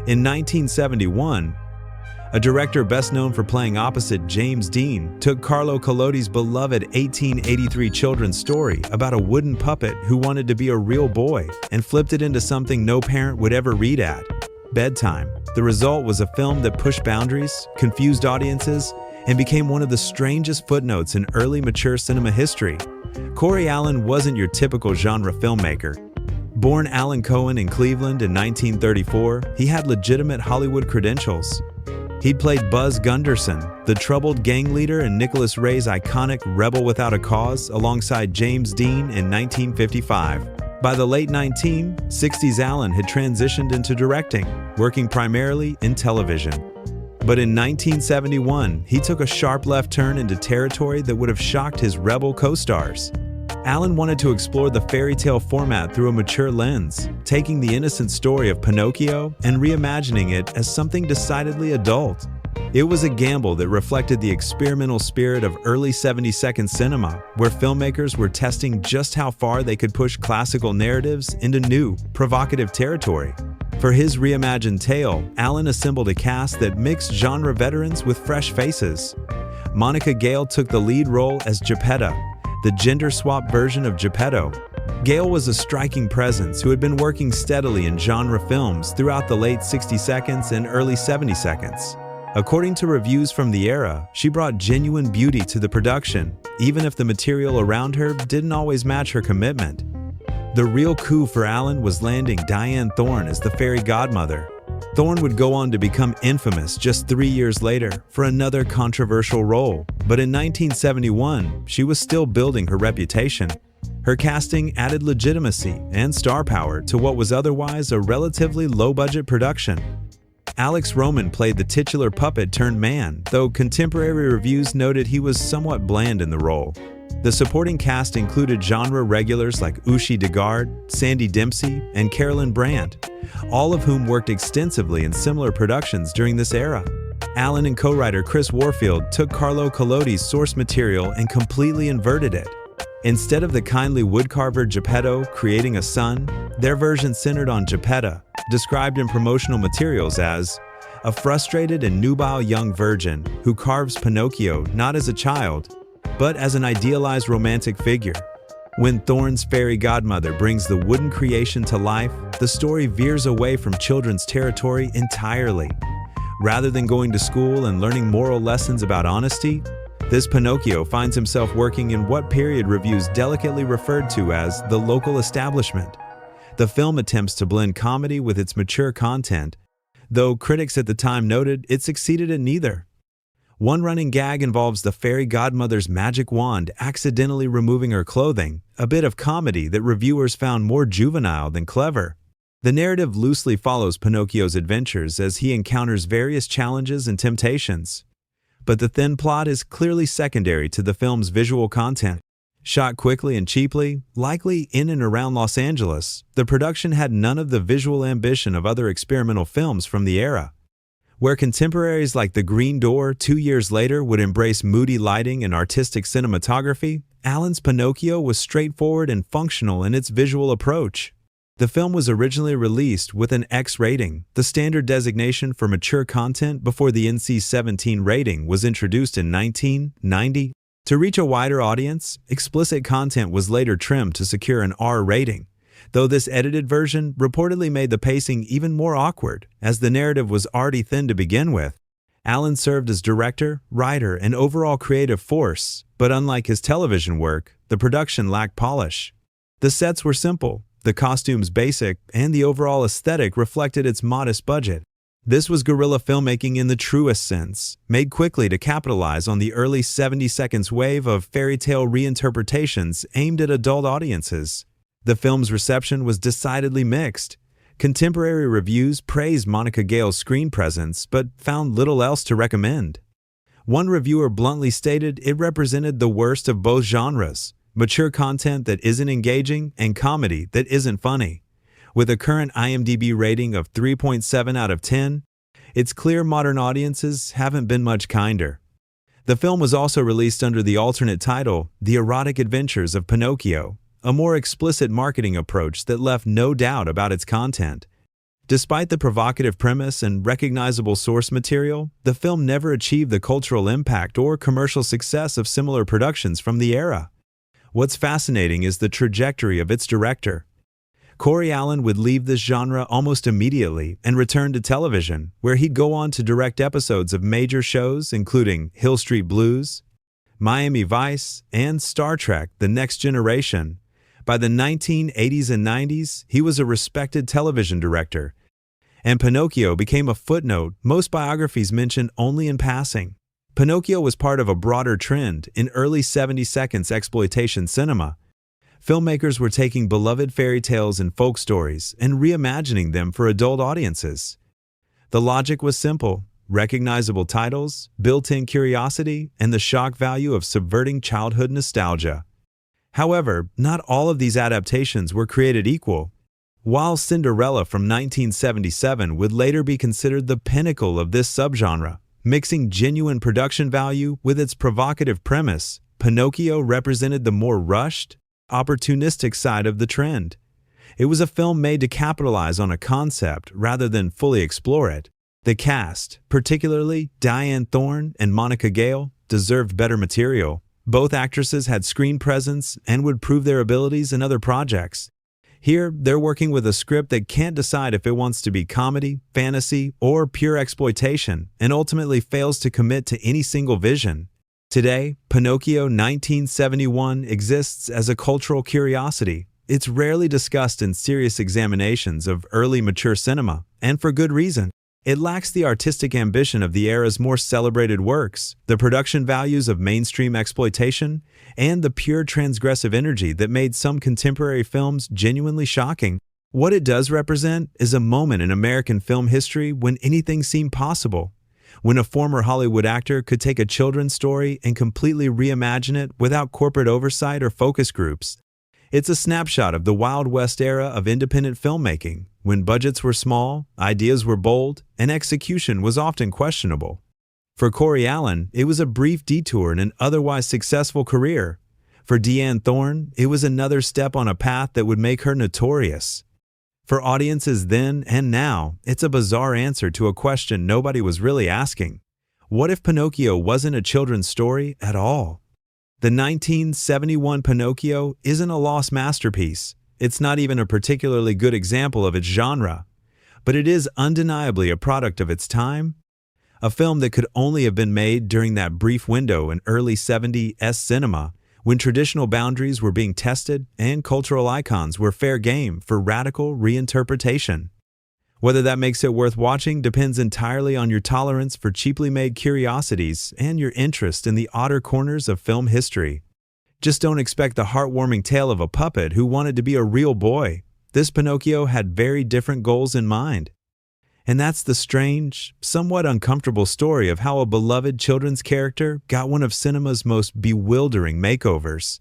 In 1971, a director best known for playing opposite James Dean took Carlo Collodi's beloved 1883 children's story about a wooden puppet who wanted to be a real boy and flipped it into something no parent would ever read at bedtime. The result was a film that pushed boundaries, confused audiences, and became one of the strangest footnotes in early mature cinema history. Corey Allen wasn't your typical genre filmmaker. Born Alan Cohen in Cleveland in 1934, he had legitimate Hollywood credentials. He'd played Buzz Gunderson, the troubled gang leader in Nicholas Ray's iconic Rebel Without a Cause, alongside James Dean in 1955. By the late 1960s, Allen had transitioned into directing, working primarily in television. But in 1971, he took a sharp left turn into territory that would have shocked his Rebel co-stars. Allen wanted to explore the fairy tale format through a mature lens, taking the innocent story of Pinocchio and reimagining it as something decidedly adult. It was a gamble that reflected the experimental spirit of early 70-second cinema, where filmmakers were testing just how far they could push classical narratives into new, provocative territory. For his reimagined tale, Allen assembled a cast that mixed genre veterans with fresh faces. Monica Gayle took the lead role as Geppetto, the gender-swapped version of Geppetto. Gayle was a striking presence who had been working steadily in genre films throughout the late 60 seconds and early 70 seconds. According to reviews from the era, she brought genuine beauty to the production, even if the material around her didn't always match her commitment. The real coup for Allen was landing Dyanne Thorne as the fairy godmother. Thorne would go on to become infamous just 3 years later for another controversial role, but in 1971, she was still building her reputation. Her casting added legitimacy and star power to what was otherwise a relatively low-budget production. Alex Roman played the titular puppet-turned-man, though contemporary reviews noted he was somewhat bland in the role. The supporting cast included genre regulars like Ushi DeGard, Sandy Dempsey, and Carolyn Brandt, all of whom worked extensively in similar productions during this era. Allen and co-writer Chris Warfield took Carlo Collodi's source material and completely inverted it. Instead of the kindly woodcarver Geppetto creating a son, their version centered on Geppetta, described in promotional materials as a frustrated and nubile young virgin who carves Pinocchio not as a child, but as an idealized romantic figure. When Thorne's fairy godmother brings the wooden creation to life, the story veers away from children's territory entirely. Rather than going to school and learning moral lessons about honesty, this Pinocchio finds himself working in what period reviews delicately referred to as the local establishment. The film attempts to blend comedy with its mature content, though critics at the time noted it succeeded at neither. One running gag involves the fairy godmother's magic wand accidentally removing her clothing, a bit of comedy that reviewers found more juvenile than clever. The narrative loosely follows Pinocchio's adventures as he encounters various challenges and temptations. But the thin plot is clearly secondary to the film's visual content. Shot quickly and cheaply, likely in and around Los Angeles, the production had none of the visual ambition of other experimental films from the era. Where contemporaries like The Green Door 2 years later would embrace moody lighting and artistic cinematography, Allen's Pinocchio was straightforward and functional in its visual approach. The film was originally released with an X rating, the standard designation for mature content before the NC-17 rating was introduced in 1990. To reach a wider audience, explicit content was later trimmed to secure an R rating, though this edited version reportedly made the pacing even more awkward, as the narrative was already thin to begin with. Allen served as director, writer, and overall creative force, but unlike his television work, the production lacked polish. The sets were simple, the costumes basic, and the overall aesthetic reflected its modest budget. This was guerrilla filmmaking in the truest sense, made quickly to capitalize on the early 70 seconds wave of fairy tale reinterpretations aimed at adult audiences. The film's reception was decidedly mixed. Contemporary reviews praised Monica Gayle's screen presence, but found little else to recommend. One reviewer bluntly stated it represented the worst of both genres, mature content that isn't engaging and comedy that isn't funny. With a current IMDb rating of 3.7 out of 10, it's clear modern audiences haven't been much kinder. The film was also released under the alternate title, The Erotic Adventures of Pinocchio, a more explicit marketing approach that left no doubt about its content. Despite the provocative premise and recognizable source material, the film never achieved the cultural impact or commercial success of similar productions from the era. What's fascinating is the trajectory of its director. Corey Allen would leave this genre almost immediately and return to television, where he'd go on to direct episodes of major shows including Hill Street Blues, Miami Vice, and Star Trek: The Next Generation. By the 1980s and 90s, he was a respected television director, and Pinocchio became a footnote most biographies mention only in passing. Pinocchio was part of a broader trend in early 70-seconds exploitation cinema. Filmmakers were taking beloved fairy tales and folk stories and reimagining them for adult audiences. The logic was simple: recognizable titles, built-in curiosity, and the shock value of subverting childhood nostalgia. However, not all of these adaptations were created equal. While Cinderella from 1977 would later be considered the pinnacle of this subgenre, mixing genuine production value with its provocative premise, Pinocchio represented the more rushed, opportunistic side of the trend. It was a film made to capitalize on a concept rather than fully explore it. The cast, particularly Dyanne Thorne and Monica Gayle, deserved better material. Both actresses had screen presence and would prove their abilities in other projects. Here, they're working with a script that can't decide if it wants to be comedy, fantasy, or pure exploitation, and ultimately fails to commit to any single vision. Today, Pinocchio 1971 exists as a cultural curiosity. It's rarely discussed in serious examinations of early mature cinema, and for good reason. It lacks the artistic ambition of the era's more celebrated works, the production values of mainstream exploitation, and the pure transgressive energy that made some contemporary films genuinely shocking. What it does represent is a moment in American film history when anything seemed possible, when a former Hollywood actor could take a children's story and completely reimagine it without corporate oversight or focus groups. It's a snapshot of the Wild West era of independent filmmaking, when budgets were small, ideas were bold, and execution was often questionable. For Corey Allen, it was a brief detour in an otherwise successful career. For Dyanne Thorne, it was another step on a path that would make her notorious. For audiences then and now, it's a bizarre answer to a question nobody was really asking. What if Pinocchio wasn't a children's story at all? The 1971 Pinocchio isn't a lost masterpiece. It's not even a particularly good example of its genre, but it is undeniably a product of its time. A film that could only have been made during that brief window in early 70s cinema, when traditional boundaries were being tested and cultural icons were fair game for radical reinterpretation. Whether that makes it worth watching depends entirely on your tolerance for cheaply made curiosities and your interest in the odder corners of film history. Just don't expect the heartwarming tale of a puppet who wanted to be a real boy. This Pinocchio had very different goals in mind. And that's the strange, somewhat uncomfortable story of how a beloved children's character got one of cinema's most bewildering makeovers.